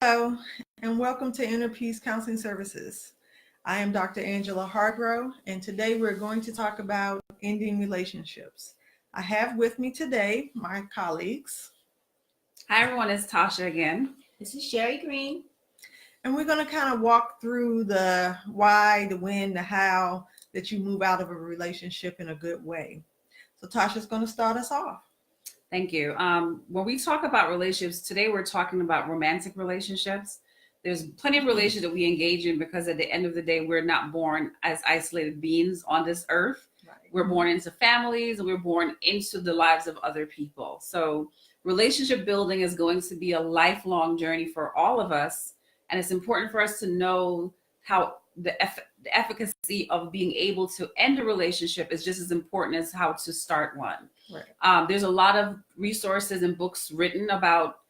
Hello, and welcome to Inner Peace Counseling Services. I am Dr. Angela Hargrove, and today we're going to talk about ending relationships. I have with me today my colleagues, Hi everyone, it's Tasha again. This is Sherry Green. and we're going to kind of walk through the why, the when, the how that you move out of a relationship in a good way. So Tasha's going to start us off. Thank you. When we talk about relationships, today we're talking about romantic relationships. There's plenty of relationships that we engage in because at the end of the day, we're not born as isolated beings on this earth. Right. We're born into families and we're born into the lives of other people. So relationship building is going to be a lifelong journey for all of us. And it's important for us to know how the efficacy of being able to end a relationship is just as important as how to start one. Right. There's a lot of resources and books written about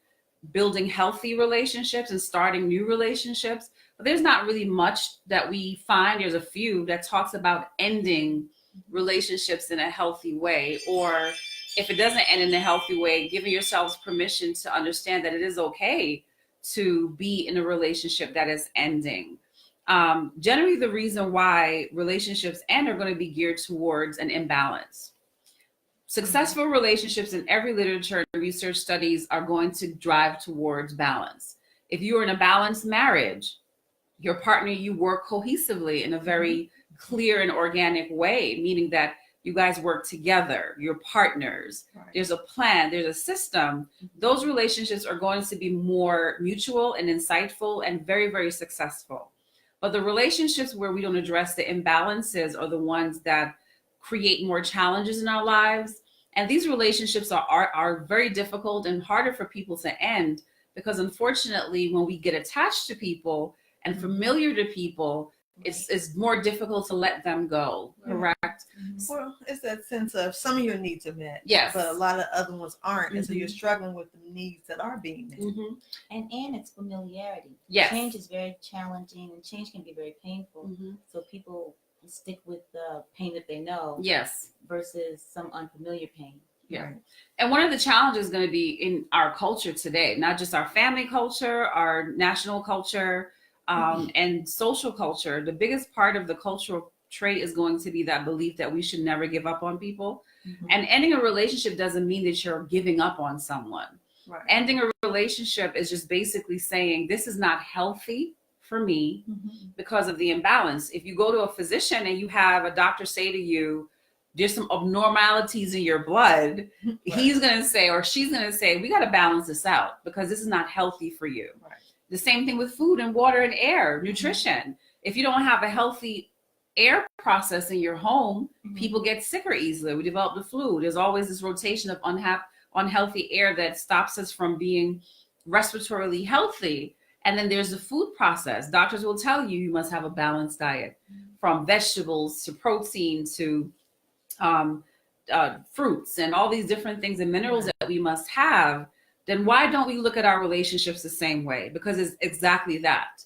building healthy relationships and starting new relationships, but there's not really much that we find. There's a few that talks about ending relationships in a healthy way, or if it doesn't end in a healthy way, giving yourselves permission to understand that it is okay to be in a relationship that is ending. Generally, the reason why relationships end are going to be geared towards an imbalance. Successful relationships in every literature and research studies are going to drive towards balance. If you're in a balanced marriage, your partner, you work cohesively in a very clear and organic way, meaning that you guys work together, you're partners. Right. There's a plan, there's a system. Those relationships are going to be more mutual and insightful and very, very successful. But the relationships where we don't address the imbalances are the ones that create more challenges in our lives. And these relationships are very difficult and harder for people to end because unfortunately, when we get attached to people and familiar to people, it's more difficult to let them go, correct? Well, it's that sense of some of your needs are met, Yes. but a lot of other ones aren't, and so you're struggling with the needs that are being met. And it's familiarity. Yes. Change is very challenging and change can be very painful. So people stick with the pain that they know Yes. versus some unfamiliar pain. Yeah. Right. And one of the challenges is going to be in our culture today, not just our family culture, our national culture, and social culture. The biggest part of the cultural trait is going to be that belief that we should never give up on people. And ending a relationship doesn't mean that you're giving up on someone. Right. Ending a relationship is just basically saying, this is not healthy for me because of the imbalance. If you go to a physician and you have a doctor say to you, there's some abnormalities in your blood, he's going to say, or she's going to say, we got to balance this out because this is not healthy for you. Right. The same thing with food and water and air, nutrition. If you don't have a healthy air process in your home, people get sicker easily. We develop the flu. There's always this rotation of unhealthy air that stops us from being respiratorily healthy. And then there's the food process. Doctors will tell you you must have a balanced diet, from vegetables to protein to fruits and all these different things and minerals that we must have. Then why don't we look at our relationships the same way? Because it's exactly that.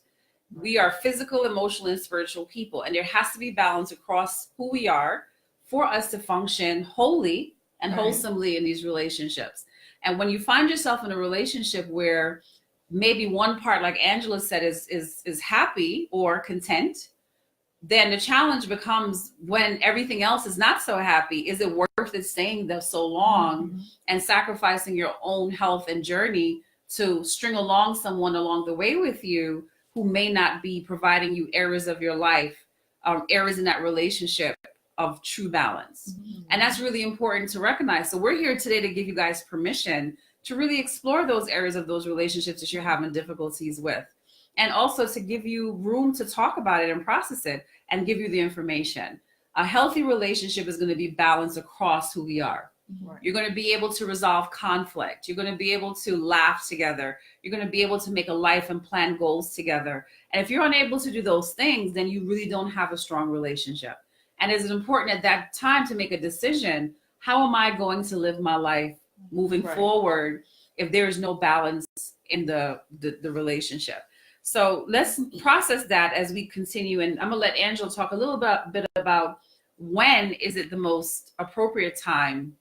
We are physical, emotional, and spiritual people, and there has to be balance across who we are for us to function wholly and wholesomely in these relationships. And when you find yourself in a relationship where maybe one part, like Angela said, is happy or content, then the challenge becomes when everything else is not so happy, is it worth it staying there so long and sacrificing your own health and journey to string along someone along the way with you who may not be providing you areas of your life, areas in that relationship of true balance. And that's really important to recognize. So we're here today to give you guys permission to really explore those areas of those relationships that you're having difficulties with. And also to give you room to talk about it and process it and give you the information. A healthy relationship is going to be balanced across who we are. Right. You're going to be able to resolve conflict. You're going to be able to laugh together. You're going to be able to make a life and plan goals together. And if you're unable to do those things, then you really don't have a strong relationship. And it's important at that time to make a decision. How am I going to live my life moving forward if there is no balance in the relationship? So let's process that as we continue. And I'm going to let Angela talk a little bit about when is it the most appropriate time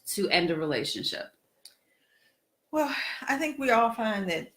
to end a relationship. Well, I think we all find that,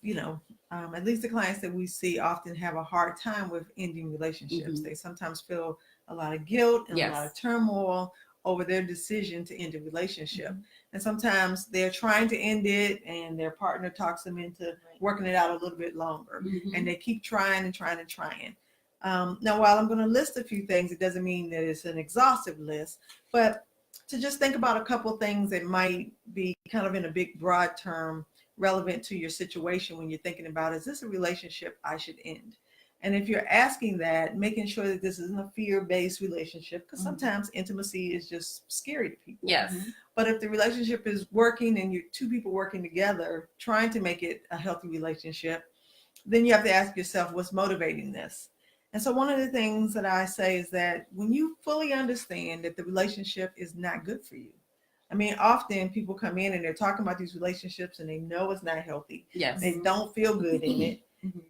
at least the clients that we see often have a hard time with ending relationships. Mhm. They sometimes feel a lot of guilt and a lot Yes. of turmoil over their decision to end a relationship. Mhm. And sometimes they're trying to end it and their partner talks them into working it out a little bit longer. Mhm. And they keep trying and trying and trying. Now, while I'm going to list a few things, it doesn't mean that it's an exhaustive list, but to just think about a couple things that might be kind of in a big broad term relevant to your situation when you're thinking about, is this a relationship I should end? And if you're asking that, making sure that this isn't a fear-based relationship, because sometimes intimacy is just scary to people. Yes. But if the relationship is working and you're two people working together, trying to make it a healthy relationship, then you have to ask yourself, what's motivating this? And so one of the things that I say is that when you fully understand that the relationship is not good for you, I mean, often people come in and they're talking about these relationships and they know it's not healthy. Yes. They don't feel good in it.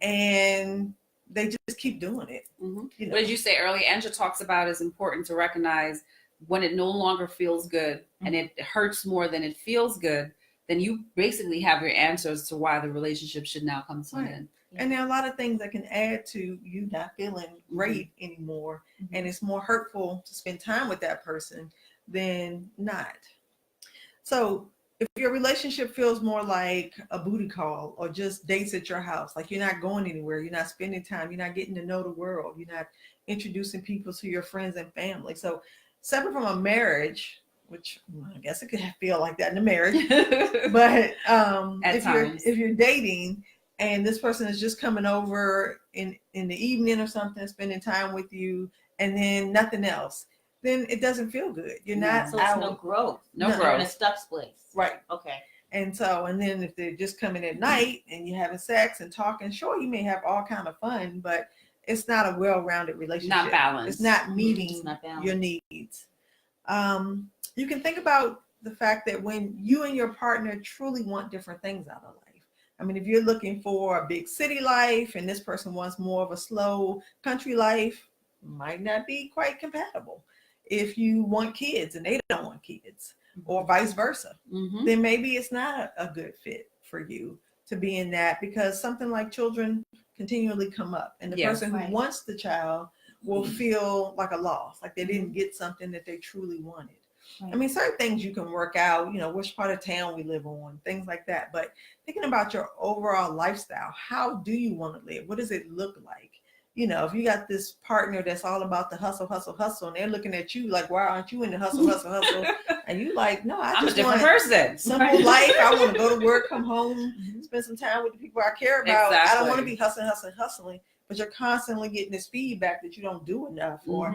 And they just keep doing it. Mhm. You know? What did you say earlier? Angela talks about it's important to recognize when it no longer feels good and it hurts more than it feels good, then you basically have your answers to why the relationship should now come to an Right. end. And there are a lot of things that can add to you not feeling great anymore. And it's more hurtful to spend time with that person than not. So if your relationship feels more like a booty call or just dates at your house, like you're not going anywhere, you're not spending time, you're not getting to know the world, you're not introducing people to your friends and family. So separate from a marriage, which I guess it could feel like that in a marriage, but if you're dating and this person is just coming over in the evening or something, spending time with you, and then nothing else, then it doesn't feel good. You're not So it's out. no growth. No You're in a stuck place. Right. Okay. And then if they're just coming at night and you're having sex and talking, sure, you may have all kind of fun, but it's not a well-rounded relationship. Not balanced. It's not meeting It's not balanced. your needs. You can think about the fact that when you and your partner truly want different things out of life. I mean, if you're looking for a big city life and this person wants more of a slow country life, might not be quite compatible. If you want kids and they don't want kids, or vice versa, then maybe it's not a good fit for you to be in that, because something like children continually come up, and the person who wants the child will feel like a loss, like they didn't get something that they truly wanted. I mean, certain things you can work out, you know, which part of town we live on, things like that. But thinking about your overall lifestyle, how do you want to live? What does it look like? You know, if you got this partner that's all about the hustle, hustle, hustle, and they're looking at you like, why aren't you in the hustle, hustle, hustle? And you like, no, I I'm just a different want person. simple life. I want to go to work, come home, spend some time with the people I care about. I don't want to be hustling, but you're constantly getting this feedback that you don't do enough, or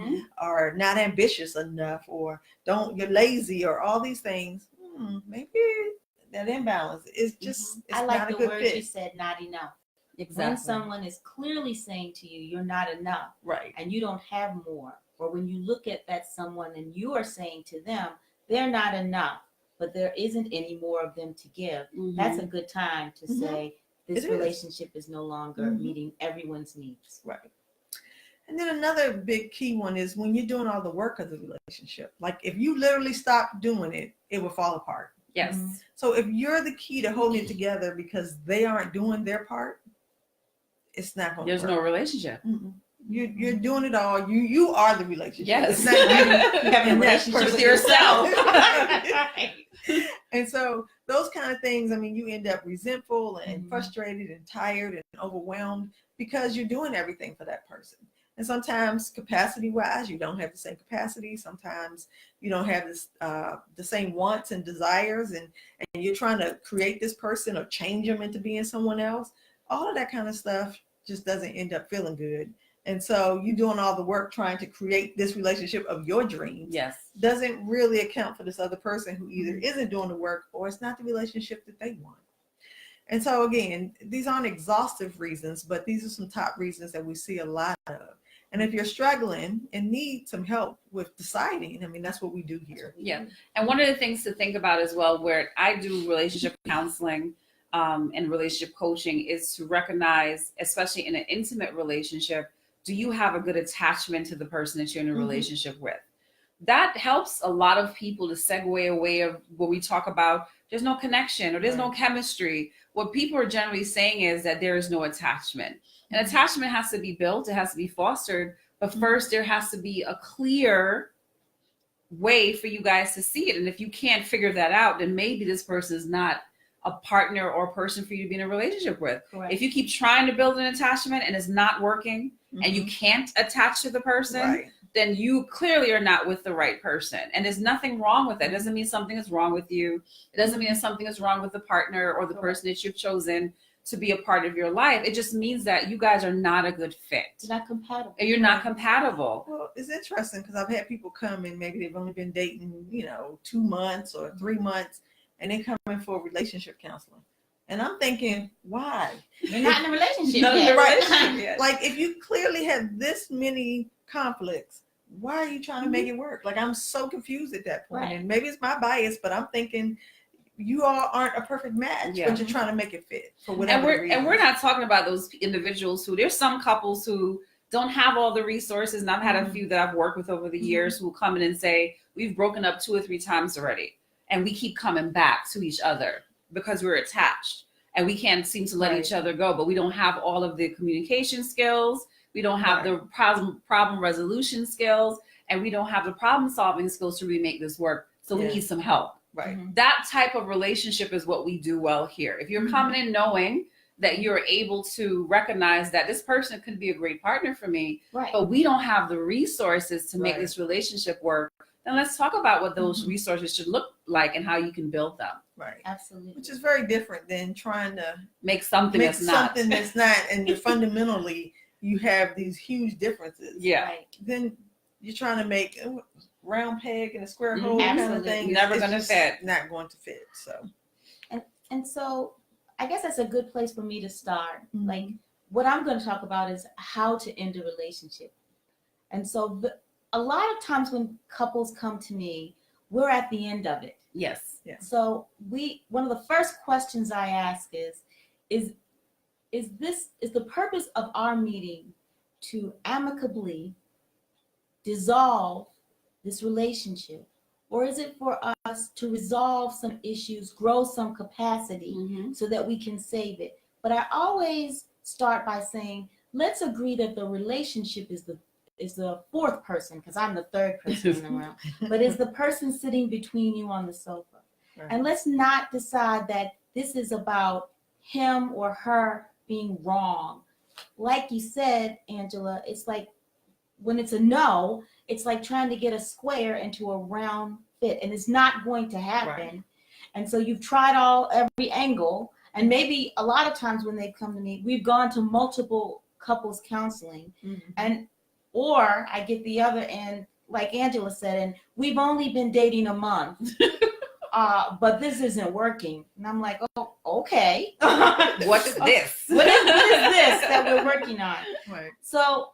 not ambitious enough, or you're lazy, or all these things. Maybe that imbalance is just, it's I like not a the good word fit. you said, not enough. Exactly. When someone is clearly saying to you, you're not enough, Right. and you don't have more, or when you look at that someone and you are saying to them, they're not enough, but there isn't any more of them to give, that's a good time to say, this relationship is no longer meeting everyone's needs. Right. And then another big key one is when you're doing all the work of the relationship. Like if you literally stop doing it, it will fall apart. Yes. So if you're the key to holding it together because they aren't doing their part, it's not going to work. There's no relationship. You're doing it all. You are the relationship. Yes. It's not you having a relationship with yourself. And so those kind of things, I mean, you end up resentful and frustrated and tired and overwhelmed because you're doing everything for that person. And sometimes capacity wise, you don't have the same capacity. Sometimes you don't have this, the same wants and desires, and you're trying to create this person or change them into being someone else. All of that kind of stuff just doesn't end up feeling good. And so you doing all the work trying to create this relationship of your dreams doesn't really account for this other person who either isn't doing the work or it's not the relationship that they want. And so again, these aren't exhaustive reasons, but these are some top reasons that we see a lot of. And if you're struggling and need some help with deciding, I mean, that's what we do here. Yeah. And one of the things to think about as well, where I do relationship counseling and relationship coaching, is to recognize, especially in an intimate relationship, do you have a good attachment to the person that you're in a relationship with? That helps a lot of people to segue away of what we talk about, there's no connection or there's no chemistry, what people are generally saying is that there is no attachment. And attachment has to be built, it has to be fostered, but first there has to be a clear way for you guys to see it. And if you can't figure that out, then maybe this person is not a partner or person for you to be in a relationship with. Correct. If you keep trying to build an attachment and it's not working and you can't attach to the person, then you clearly are not with the right person. And there's nothing wrong with that. It doesn't mean something is wrong with you. It doesn't mean that something is wrong with the partner or the person that you've chosen to be a part of your life. It just means that you guys are not a good fit. You're not compatible. And you're not compatible. Well, it's interesting because I've had people come and maybe they've only been dating, 2 months or 3 months, and they come in for relationship counseling. And I'm thinking, why? You're not in a relationship Not in a yet. relationship yet. Like, if you clearly have this many conflicts, why are you trying to make it work? Like, I'm so confused at that point. Right. And maybe it's my bias, but I'm thinking you all aren't a perfect match, but you're trying to make it fit for whatever reason. And we're not talking about those individuals who, there's some couples who don't have all the resources. And I've had a few that I've worked with over the years who come in and say, we've broken up 2 or 3 times already. And we keep coming back to each other because we're attached and we can't seem to let each other go, but we don't have all of the communication skills. We don't have the problem resolution skills, and we don't have the problem solving skills to really make this work. So we need some help. Right. That type of relationship is what we do well here. If you're coming in knowing that you're able to recognize that this person could be a great partner for me, but we don't have the resources to make this relationship work, then let's talk about what those resources should look like and how you can build them. Right. Absolutely. Which is very different than trying to make something that's not. And you're fundamentally, you have these huge differences. Yeah. Right. Then you're trying to make a round peg in a square hole kind of Absolutely. thing. Never It's gonna just fit. Not going to fit. So. And so I guess that's a good place for me to start. Like, what I'm going to talk about is how to end a relationship. And so a lot of times when couples come to me, we're at the end of it. Yes. Yeah. So one of the first questions I ask is the purpose of our meeting to amicably dissolve this relationship, or is it for us to resolve some issues, grow some capacity so that we can save it? But I always start by saying, let's agree that the relationship is the fourth person, because I'm the third person in the room, but is the person sitting between you on the sofa. Right. And let's not decide that this is about him or her being wrong. Like you said, Angela, it's like when it's a no, it's like trying to get a square into a round fit, and it's not going to happen. Right. And so you've tried every angle, and maybe a lot of times when they come to me, we've gone to multiple couples counseling, or I get the other end, like Angela said, and we've only been dating a month, but this isn't working. And I'm like, oh, okay. What is this? What is this that we're working on? Right. So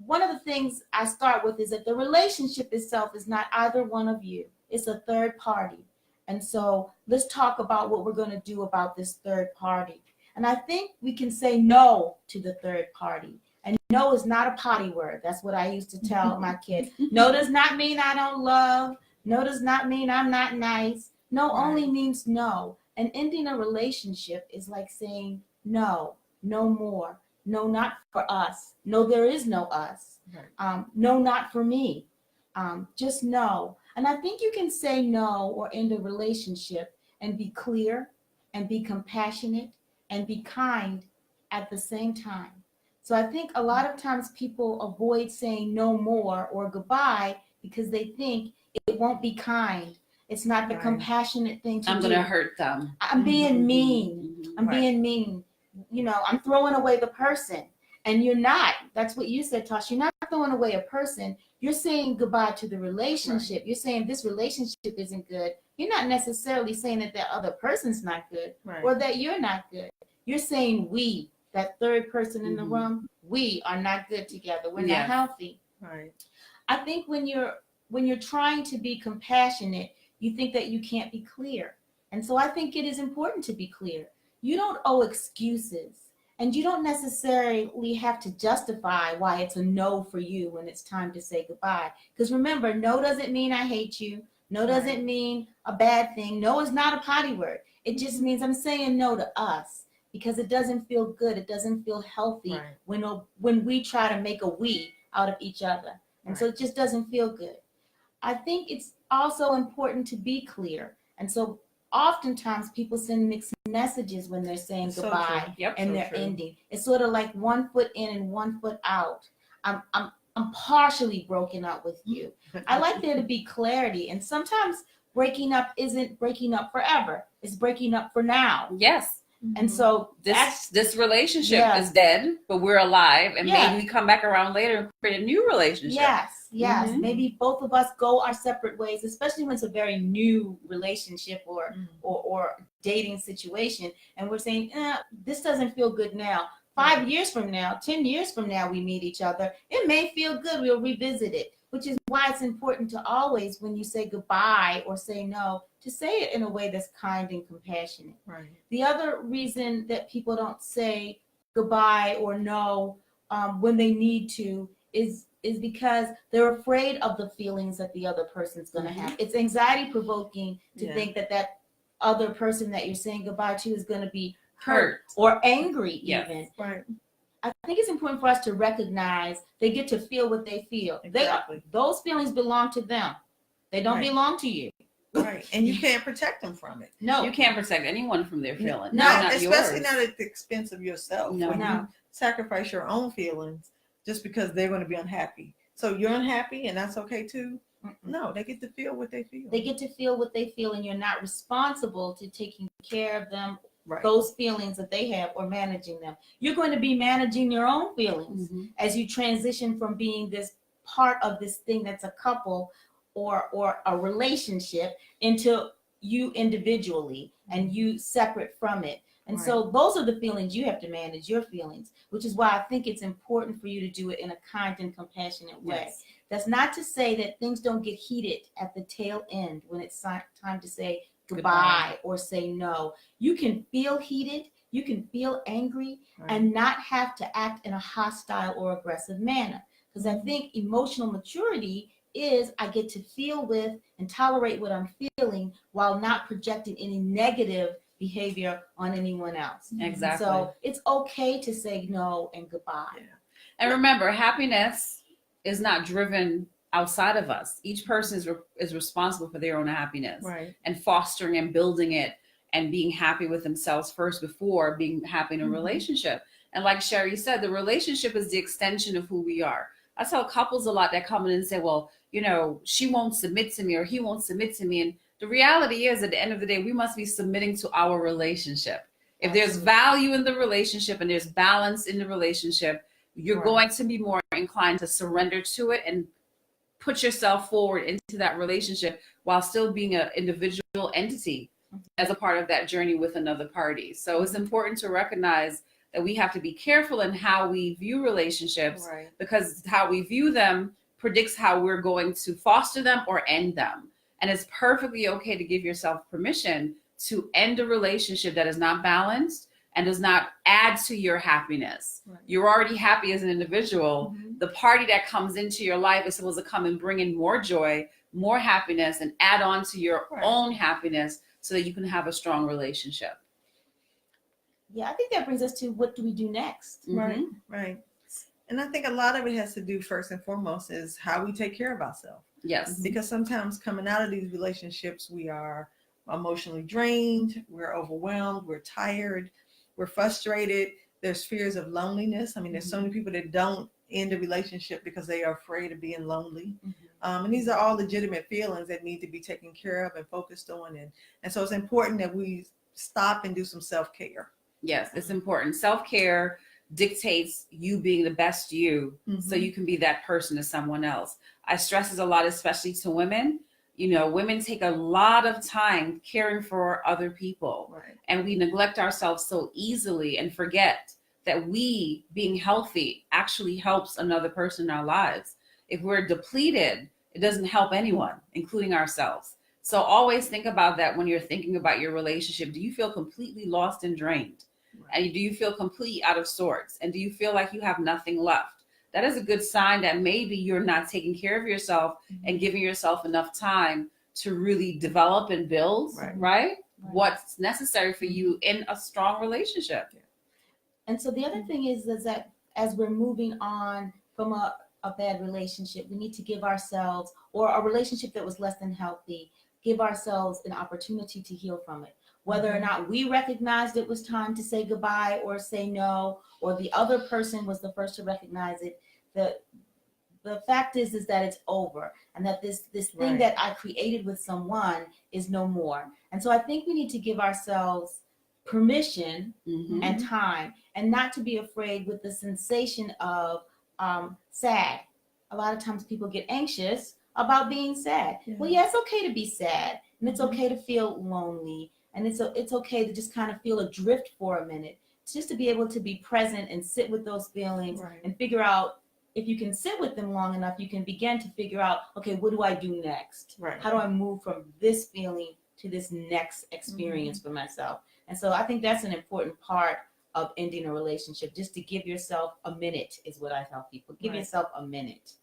one of the things I start with is that the relationship itself is not either one of you. It's a third party. And so let's talk about what we're going to do about this third party. And I think we can say no to the third party. And no is not a potty word. That's what I used to tell my kids. No does not mean I don't love. No does not mean I'm not nice. No only means no. And ending a relationship is like saying no, no more. No, not for us. No, there is no us. Right. No, not for me. Just no. And I think you can say no or end a relationship and be clear and be compassionate and be kind at the same time. So I think a lot of times people avoid saying no more or goodbye because they think it won't be kind. It's not the compassionate thing to do. I'm going to hurt them. I'm being mean. I'm Right. being mean. I'm throwing away the person. And you're not. That's what you said, Tosh. You're not throwing away a person. You're saying goodbye to the relationship. Right. You're saying this relationship isn't good. You're not necessarily saying that that other person's not good or that you're not good. You're saying we, that third person in the room, we are not good together. We're not healthy. Right. I think when you're trying to be compassionate, you think that you can't be clear. And so I think it is important to be clear. You don't owe excuses, and you don't necessarily have to justify why it's a no for you when it's time to say goodbye. Because remember, no doesn't mean I hate you. No doesn't mean a bad thing. No is not a potty word. It just means I'm saying no to us because it doesn't feel good. It doesn't feel healthy when we try to make a we out of each other. And so it just doesn't feel good. I think it's also important to be clear. And so oftentimes people send mixed messages when they're saying So goodbye true. Yep. and So they're true. ending. It's sort of like 1 foot in and 1 foot out. I'm partially broken up with you. I like there to be clarity. And sometimes breaking up isn't breaking up forever. It's breaking up for now. Yes. And so This relationship Yes. is dead, but we're alive, and Yeah. maybe we come back around later and create a new relationship. yes. Mhm. Maybe both of us go our separate ways, especially when it's a very new relationship or dating situation. And we're saying, this doesn't feel good now. 5 years from now, 10 years from now, we meet each other. It may feel good. We'll revisit it, which is why it's important to always, when you say goodbye or say no, to say it in a way that's kind and compassionate. Right. The other reason that people don't say goodbye or no when they need to is because they're afraid of the feelings that the other person's going to have. It's anxiety provoking to think that other person that you're saying goodbye to is going to be hurt or angry even. Right. I think it's important for us to recognize they get to feel what they feel. Exactly. Those feelings belong to them. They don't Right. belong to you. Right. And you can't protect them from it. No. You can't protect anyone from their feelings. No, not especially yours. not at the expense of yourself. No. When No. you sacrifice your own feelings just because they're going to be unhappy. So you're unhappy and that's okay too? No, they get to feel what they feel. They get to feel what they feel, and you're not responsible to taking care of them, right. those feelings that they have, or managing them. You're going to be managing your own feelings as you transition from being this part of this thing that's a couple or a relationship into you individually and you separate from it. And so those are the feelings you have to manage, your feelings, which is why I think it's important for you to do it in a kind and compassionate way. Yes. That's not to say that things don't get heated at the tail end when it's time to say goodbye or say no. You can feel heated, you can feel angry, and not have to act in a hostile or aggressive manner. Because I think emotional maturity is I get to feel with and tolerate what I'm feeling while not projecting any negative behavior on anyone else. Exactly. So it's okay to say no and goodbye. Yeah. And remember, happiness is not driven outside of us. Each person is responsible for their own happiness, Right. and fostering and building it and being happy with themselves first before being happy in a relationship. And like Sherry said, the relationship is the extension of who we are. I tell couples a lot that come in and say, well, she won't submit to me or he won't submit to me. And the reality is, at the end of the day, we must be submitting to our relationship. If there's value in the relationship and there's balance in the relationship, you're going to be more inclined to surrender to it and put yourself forward into that relationship while still being an individual entity as a part of that journey with another party. So it's important to recognize that we have to be careful in how we view relationships, because how we view them predicts how we're going to foster them or end them. And it's perfectly okay to give yourself permission to end a relationship that is not balanced and does not add to your happiness. You're already happy as an individual. The party that comes into your life is supposed to come and bring in more joy, more happiness, and add on to your own happiness so that you can have a strong relationship. Yeah, I think that brings us to what do we do next? Right. And I think a lot of it has to do, first and foremost, is how we take care of ourselves. Yes. Because sometimes coming out of these relationships, we are emotionally drained, we're overwhelmed, we're tired, we're frustrated. There's fears of loneliness. I mean, there's so many people that don't end a relationship because they are afraid of being lonely. And these are all legitimate feelings that need to be taken care of and focused on. And so it's important that we stop and do some self-care. Yes, it's important. Self-care dictates you being the best you, so you can be that person to someone else. I stress this a lot, especially to women. Women take a lot of time caring for other people, and we neglect ourselves so easily and forget that we being healthy actually helps another person in our lives. If we're depleted, it doesn't help anyone, including ourselves. So always think about that when you're thinking about your relationship. Do you feel completely lost and drained? And do you feel completely out of sorts? And do you feel like you have nothing left? That is a good sign that maybe you're not taking care of yourself and giving yourself enough time to really develop and build, Right. right? What's necessary for you in a strong relationship. And so the other thing is that as we're moving on from a bad relationship, we need to give ourselves, or a relationship that was less than healthy, give ourselves an opportunity to heal from it. Whether or not we recognized it was time to say goodbye or say no, or the other person was the first to recognize it, the fact is that it's over, and that this thing Right. that I created with someone is no more. And so I think we need to give ourselves permission Mhm. and time, and not to be afraid with the sensation of sad. A lot of times people get anxious about being sad. Yeah. Well, yeah, it's okay to be sad, and it's Mhm. okay to feel lonely, and it's okay to just kind of feel adrift for a minute. It's just to be able to be present and sit with those feelings Right. and figure out, if you can sit with them long enough, you can begin to figure out, okay, what do I do next? Right. How do I move from this feeling to this next experience for myself? And so I think that's an important part of ending a relationship, just to give yourself a minute, is what I tell people. Give Right. yourself a minute.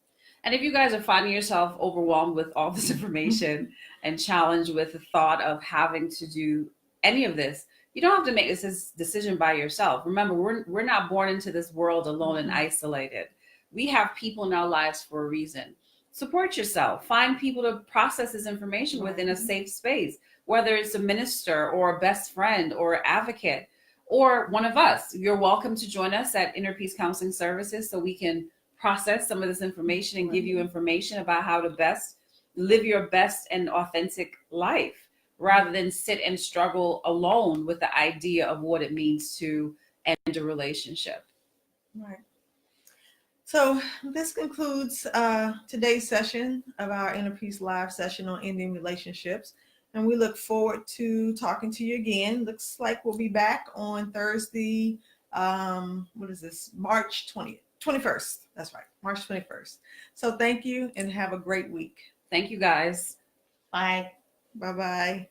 And if you guys are finding yourself overwhelmed with all this information and challenged with the thought of having to do any of this, you don't have to make this decision by yourself. Remember, we're not born into this world alone and isolated. We have people in our lives for a reason. Support yourself. Find people to process this information with in a safe space, whether it's a minister or a best friend or advocate or one of us. You're welcome to join us at Inner Peace Counseling Services so we can process some of this information and give you information about how to best live your best and authentic life, rather than sit and struggle alone with the idea of what it means to end a relationship. Right. So this concludes today's session of our Inner Peace Live session on ending relationships. And we look forward to talking to you again. Looks like we'll be back on Thursday. What is this? March 21st. That's right. March 21st. So thank you and have a great week. Thank you, guys. Bye. Bye-bye.